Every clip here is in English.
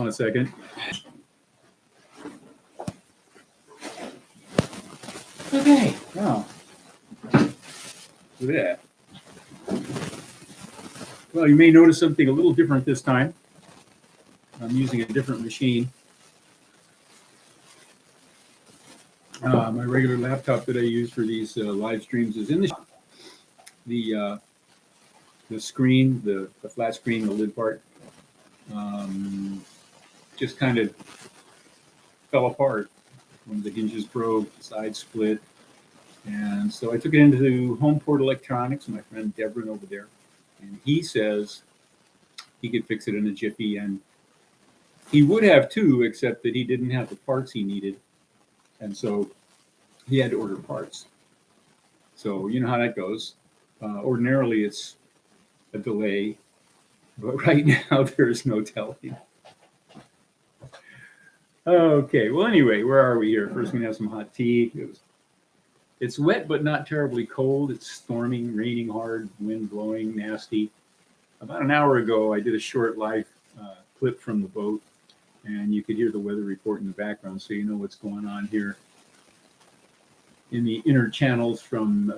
on a second. Okay, now, look at that. Well, you may notice something a little different this time. I'm using a different machine. My regular laptop that I use for these live streams is in the shop. The screen, the flat screen, the lid part, just kind of fell apart when the hinges broke, the sides split. And so I took it into Homeport Electronics, my friend Devrin over there. And he says he could fix it in a jiffy. And he would have too, except that he didn't have the parts he needed. And so he had to order parts. So you know how that goes. Ordinarily, it's a delay. But right now, there's no telling. Okay, well, anyway, where are we here? First, we're going to have some hot tea. It's wet, but not terribly cold. It's storming, raining hard, wind blowing, nasty. About an hour ago, I did a short live clip from the boat, and you could hear the weather report in the background, so you know what's going on here in the inner channels from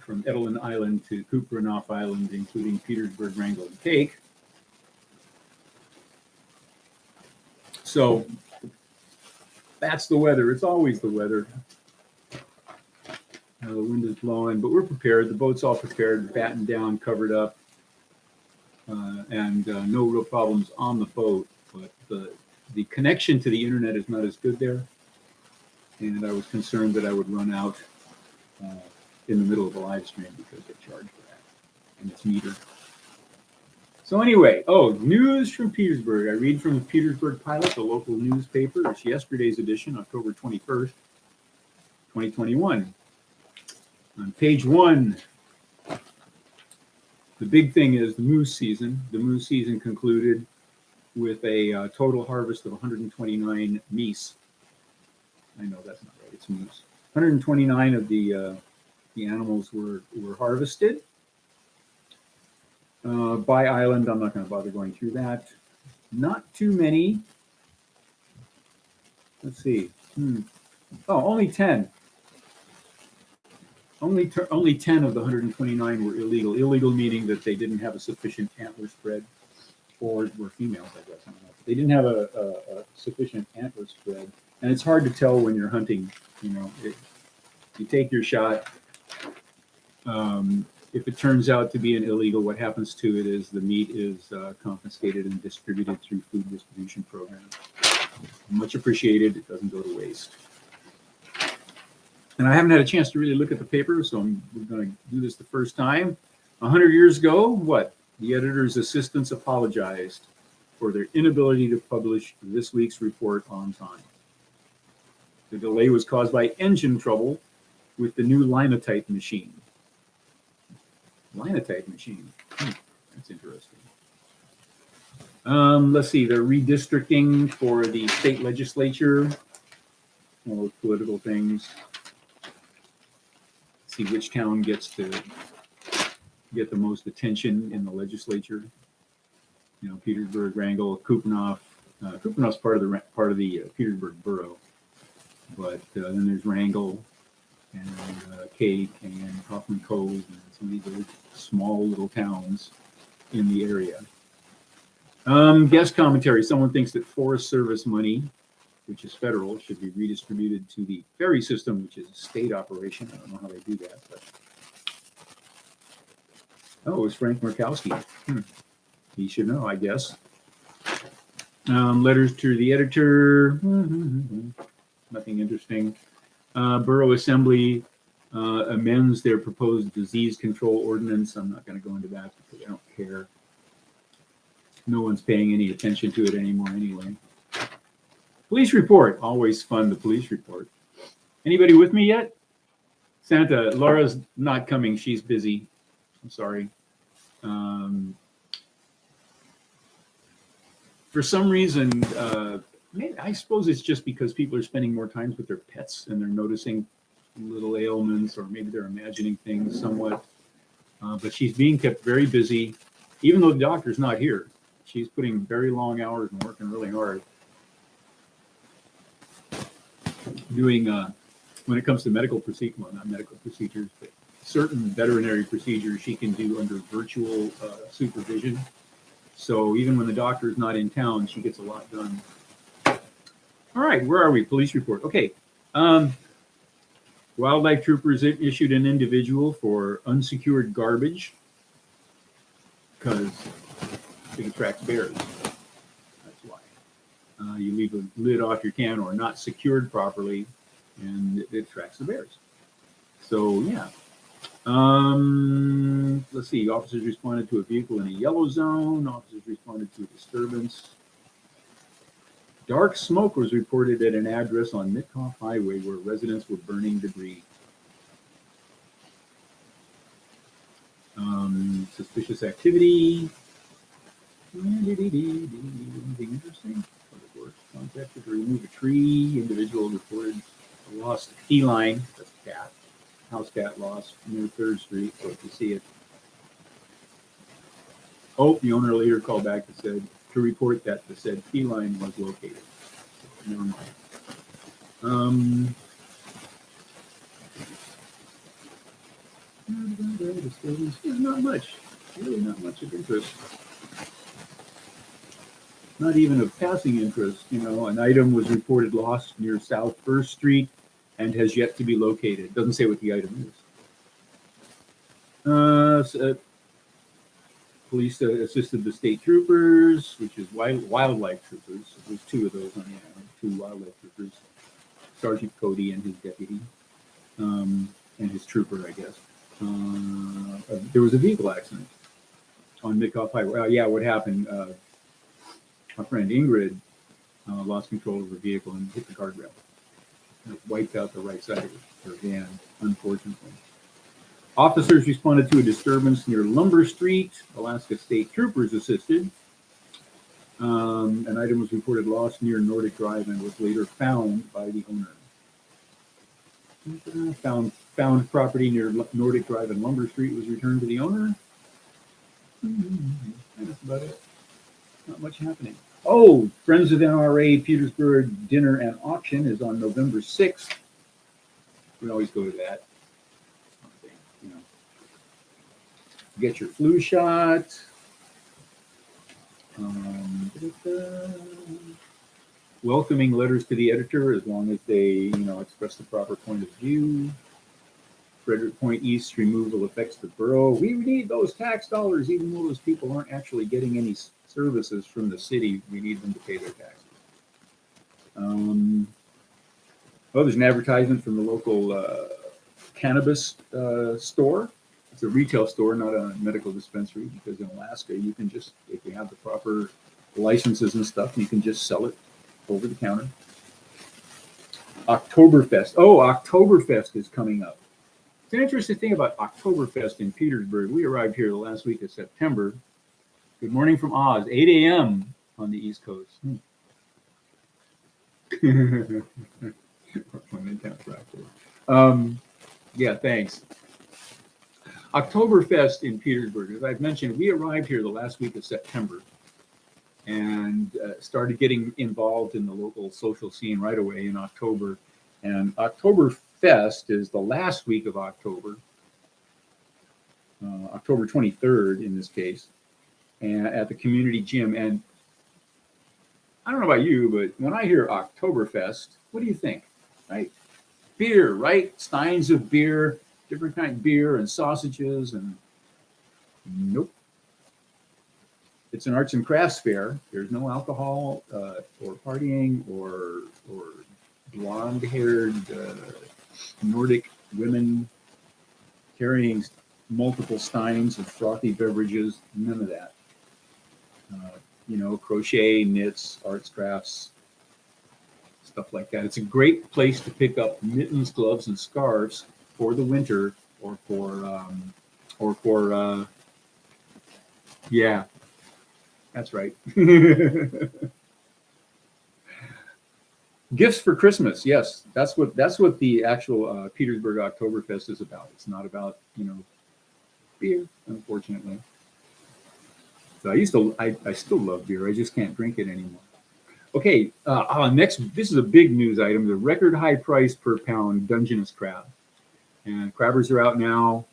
Edelin Island to Kupranoff Island, including Petersburg, Wrangel, and Cake. So that's the weather. It's always the weather. The wind is blowing, but we're prepared. The boat's all prepared, battened down, covered up, and no real problems on the boat. But the connection to the internet is not as good there, and I was concerned that I would run out in the middle of a live stream because they charge for that, and it's metered. So anyway, news from Petersburg. I read from the Petersburg Pilot, the local newspaper. It's yesterday's edition, October 21st, 2021. On page 1, the big thing is the moose season. The moose season concluded with a total harvest of 129 meese. I know that's not right, it's moose. 129 of the animals were harvested. By island, I'm not going to bother going through that. Not too many. Let's see. Only 10. Only 10 of the 129 were illegal. Illegal meaning that they didn't have a sufficient antler spread, or were females, I guess. They didn't have a sufficient antler spread, and it's hard to tell when you're hunting. You know, you take your shot. If it turns out to be an illegal, what happens to it is the meat is confiscated and distributed through food distribution programs. Much appreciated. It doesn't go to waste. And I haven't had a chance to really look at the paper, so we're going to do this the first time. 100 years ago, what? The editor's assistants apologized for their inability to publish this week's report on time. The delay was caused by engine trouble with the new linotype machine. Linotype machine. That's interesting. Let's see. They're redistricting for the state legislature. All those political things. See which town gets to get the most attention in the legislature. You know, Petersburg, Wrangel, Kupranoff. Kupranoff's part of the Petersburg borough, but then there's Wrangel and Cake and Hoffman Cove and some of these other small little towns in the area. Guest commentary. Someone thinks that Forest Service money, which is federal, should be redistributed to the ferry system, which is a state operation. I don't know how they do that, but it was Frank Murkowski. He should know, I guess. Letters to the editor. Nothing interesting. Borough Assembly amends their proposed disease control ordinance. I'm not going to go into that because I don't care. No one's paying any attention to it anymore anyway. Police report. Always fun, the police report. Anybody with me yet? Santa, Laura's not coming. She's busy. I'm sorry. For some reason, I suppose it's just because people are spending more time with their pets and they're noticing little ailments, or maybe they're imagining things somewhat. But she's being kept very busy, even though the doctor's not here. She's putting very long hours and working really hard. Doing, when it comes to medical procedures, well, not medical procedures, but certain veterinary procedures she can do under virtual supervision. So even when the doctor is not in town, she gets a lot done. All right, where are we? Police report. Okay. Wildlife troopers issued an individual for unsecured garbage because it attracts bears. That's why. You leave a lid off your can or not secured properly, and it attracts the bears. So, yeah. Let's see. Officers responded to a vehicle in a yellow zone. Officers responded to a disturbance. Dark smoke was reported at an address on Mitkoff Highway where residents were burning debris. Suspicious activity. Anything interesting? Public Works contacted to remove a tree. Individual reported a lost feline. That's a cat. House cat lost near 3rd Street. So if you see it. Oh, the owner later called back and said to report that the said feline was located. Never mind. There's not much. Really not much of interest. Not even of passing interest. You know, an item was reported lost near South 1st Street and has yet to be located. Doesn't say what the item is. Police assisted the state troopers, which is wildlife troopers. There's 2 of those on the island, 2 wildlife troopers, Sergeant Cody and his deputy, and his trooper, I guess. There was a vehicle accident on Mitkoff Highway. Yeah, what happened? My friend Ingrid lost control of her vehicle and hit the guardrail. It wiped out the right side of her van, unfortunately. Officers responded to a disturbance near Lumber Street. Alaska State Troopers assisted. An item was reported lost near Nordic Drive and was later found by the owner. Found property near Nordic Drive and Lumber Street was returned to the owner. That's about it. Not much happening. Oh, Friends of NRA Petersburg Dinner and Auction is on November 6th. We always go to that. You know, get your flu shot. Welcoming letters to the editor, as long as they, express the proper point of view. Frederick Point East removal affects the borough. We need those tax dollars, even though those people aren't actually getting any services from the city. We need them to pay their taxes. There's an advertisement from the local cannabis store. It's a retail store, not a medical dispensary, because in Alaska, you can just, if you have the proper licenses and stuff, you can just sell it over the counter. Oktoberfest. Oh, Oktoberfest is coming up. It's an interesting thing about Oktoberfest in Petersburg. We arrived here the last week of September. Good morning from Oz, 8 a.m. on the East Coast. Yeah, thanks. Oktoberfest in Petersburg. As I've mentioned, we arrived here the last week of September and started getting involved in the local social scene right away in October. And Oktoberfest is the last week of October, October 23rd in this case, and at the community gym. And I don't know about you, but when I hear Oktoberfest, what do you think? Right? Beer, right? Steins of beer, different kind of beer and sausages, and nope. It's an arts and crafts fair. There's no alcohol or partying or blonde-haired Nordic women carrying multiple steins of frothy beverages. None of that. Crochet, knits, arts, crafts, stuff like that. It's a great place to pick up mittens, gloves, and scarves for the winter, or for yeah, that's right. Gifts for Christmas. Yes, that's what the actual Petersburg Oktoberfest is about. It's not about beer, unfortunately. So I still love beer. I just can't drink it anymore. Okay, next, this is a big news item. The record high price per pound Dungeness crab. And crabbers are out now.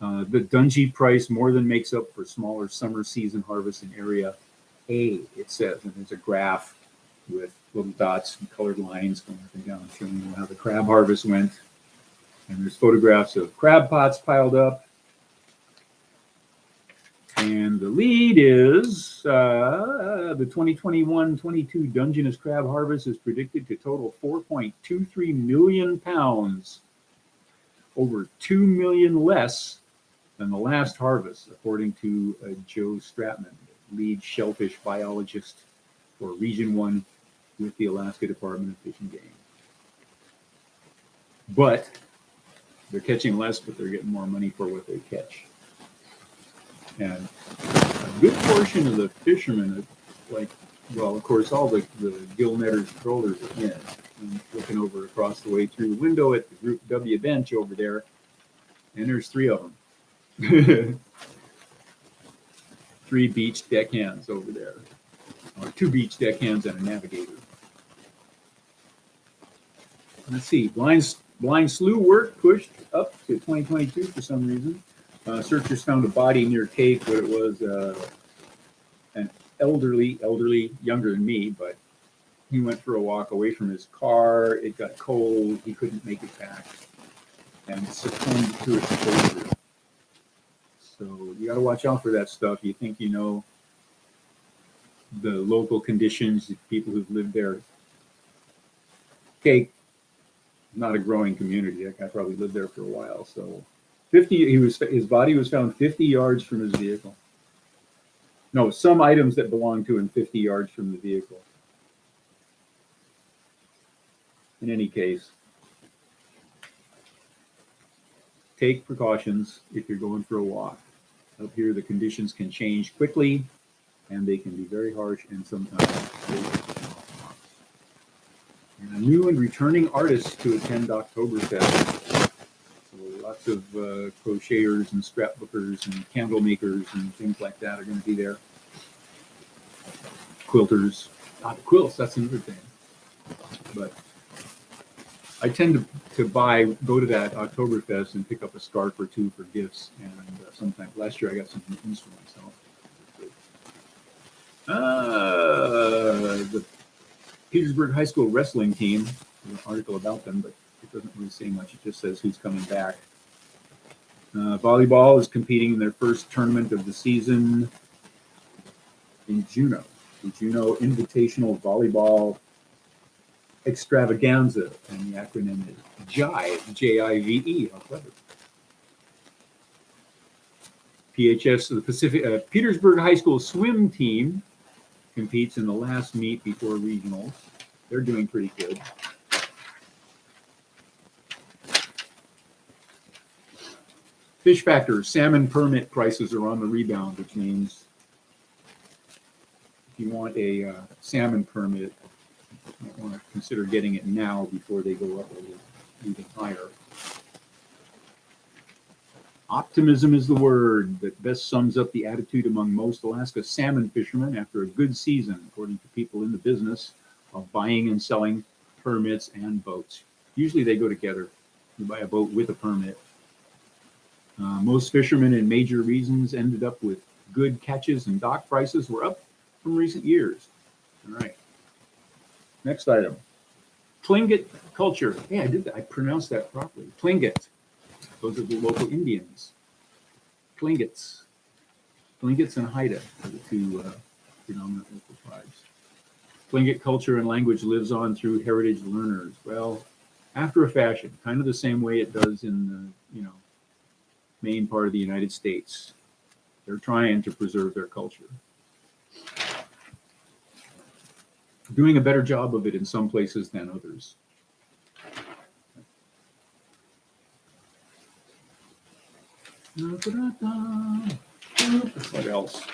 The Dungy price more than makes up for smaller summer season harvest in area A, it says. And there's a graph with little dots and colored lines going up and down showing you how the crab harvest went. And there's photographs of crab pots piled up. And the lead is the 2021-22 Dungeness crab harvest is predicted to total 4.23 million pounds, over 2 million less than the last harvest, according to Joe Stratman, lead shellfish biologist for Region 1 with the Alaska Department of Fish and Game. But they're catching less, but they're getting more money for what they catch. And a good portion of the fishermen, of course, all the gill netters, trollers are in. I'm looking over across the way through the window at the Group W bench over there, and there's 3 of them. 3 beach deckhands over there, or 2 beach deckhands and a navigator. Let's see, blind slough work pushed up to 2022 for some reason. Searchers found a body near Cape, but it was an elderly, younger than me, but he went for a walk away from his car. It got cold. He couldn't make it back and succumbed to exposure. So you got to watch out for that stuff. You think you know the local conditions, the people who've lived there. Cape, not a growing community. That guy probably lived there for a while. So his body was found 50 yards from his vehicle. No, some items that belonged to him 50 yards from the vehicle. In any case, take precautions if you're going for a walk. Up here, the conditions can change quickly, and they can be very harsh and sometimes dangerous. And a new and returning artist to attend Oktoberfest. So lots of crocheters and scrapbookers and candle makers and things like that are going to be there. Quilters, not quilts, that's another thing. But I tend to go to that Oktoberfest and pick up a scarf or 2 for gifts. And sometimes, last year I got some things for myself. The Petersburg High School wrestling team, there's an article about them, but it doesn't really say much. It just says who's coming back. Volleyball is competing in their first tournament of the season in Juneau. The Juneau Invitational Volleyball Extravaganza, and the acronym is JIVE, J-I-V-E. How clever. PHS, the Petersburg High School swim team competes in the last meet before regionals. They're doing pretty good. Fish factors, salmon permit prices are on the rebound, which means if you want a salmon permit, you might want to consider getting it now before they go up a little even higher. Optimism is the word that best sums up the attitude among most Alaska salmon fishermen after a good season, according to people in the business of buying and selling permits and boats. Usually they go together. You buy a boat with a permit. Most fishermen in major regions ended up with good catches, and dock prices were up from recent years. All right. Next item. Tlingit culture. Yeah, I did that. I pronounced that properly. Tlingit. Those are the local Indians. Tlingits. Tlingits and Haida are the 2 predominant local tribes. Tlingit culture and language lives on through heritage learners. Well, after a fashion, kind of the same way it does in the, main part of the United States. They're trying to preserve their culture. Doing a better job of it in some places than others. What else?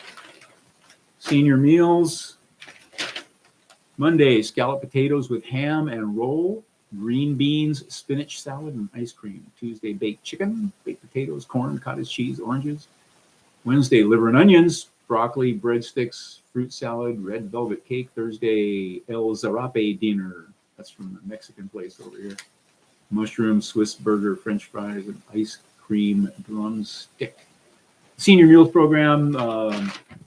Senior meals. Monday, scalloped potatoes with ham and roll. Green beans, spinach salad, and ice cream. Tuesday, baked chicken, baked potatoes, corn, cottage cheese, oranges. Wednesday, liver and onions. broccoli, breadsticks, fruit salad, red velvet cake. Thursday, El Zarape dinner. That's from the Mexican place over here. Mushroom, Swiss burger, French fries, and ice cream drumstick. Senior meals program,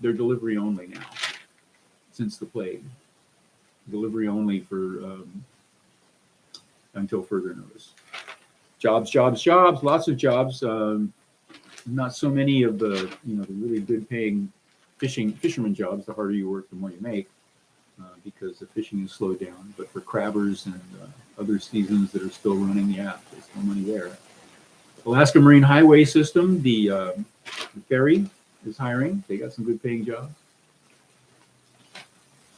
they're delivery only now, since the plague. Delivery only for until further notice. Jobs, jobs, jobs, lots of jobs. Not so many of the the really good paying fisherman jobs. The harder you work, the more you make, because the fishing is slowed down. But for crabbers and other seasons that are still running, yeah, there's no money there. Alaska Marine Highway System, the ferry is hiring. They got some good paying jobs.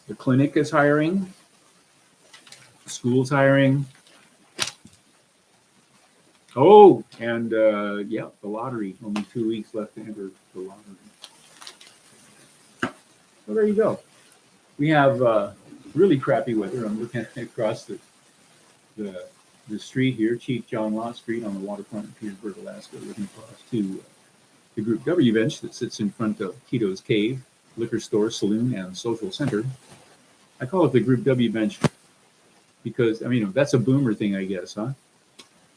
The clinic is hiring. The school's hiring. Oh, and yeah, the lottery. Only 2 weeks left to enter the lottery. Well, there you go. We have really crappy weather. I'm looking across the street here, Chief John Law Street on the waterfront in Petersburg, Alaska, looking across to the Group W bench that sits in front of Tito's Cave, liquor store, saloon, and social center. I call it the Group W bench because, I mean, that's a boomer thing, I guess, huh?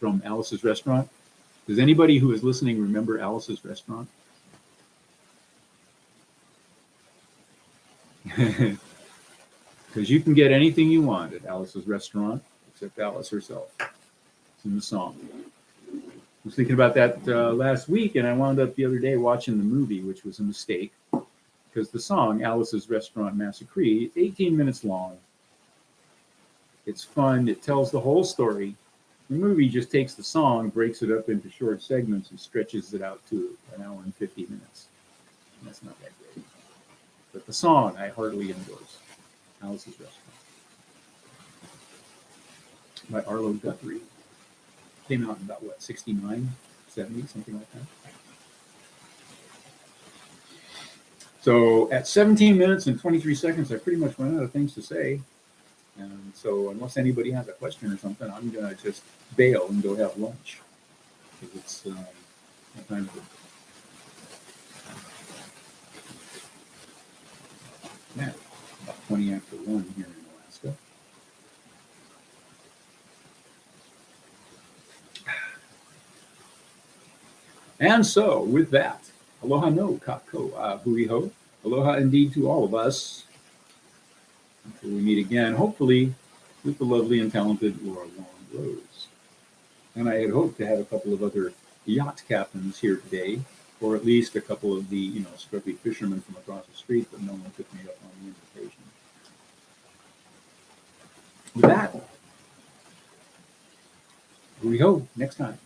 From Alice's Restaurant. Does anybody who is listening remember Alice's Restaurant? Because you can get anything you want at Alice's Restaurant, except Alice herself. It's in the song. I was thinking about that last week, and I wound up the other day watching the movie, which was a mistake, because the song, Alice's Restaurant Massacre, is 18 minutes long. It's fun. It tells the whole story. The movie just takes the song, breaks it up into short segments, and stretches it out to an hour and 50 minutes. And that's not that great. But the song, I heartily endorse. Alice's Restaurant. By Arlo Guthrie. Came out in about, 69, 70, something like that. So at 17 minutes and 23 seconds, I pretty much run out of things to say. And so unless anybody has a question or something, I'm going to just bail and go have lunch. Because it's what time is it? Yeah, about 20 after 1 here in Alaska. And so with that, aloha no, kako, hui ho. Aloha indeed to all of us. Until we meet again, hopefully with the lovely and talented Laura Long Rose. And I had hoped to have a couple of other yacht captains here today, or at least a couple of the, scruffy fishermen from across the street, but no one took me up on the invitation. With that, here we go, next time.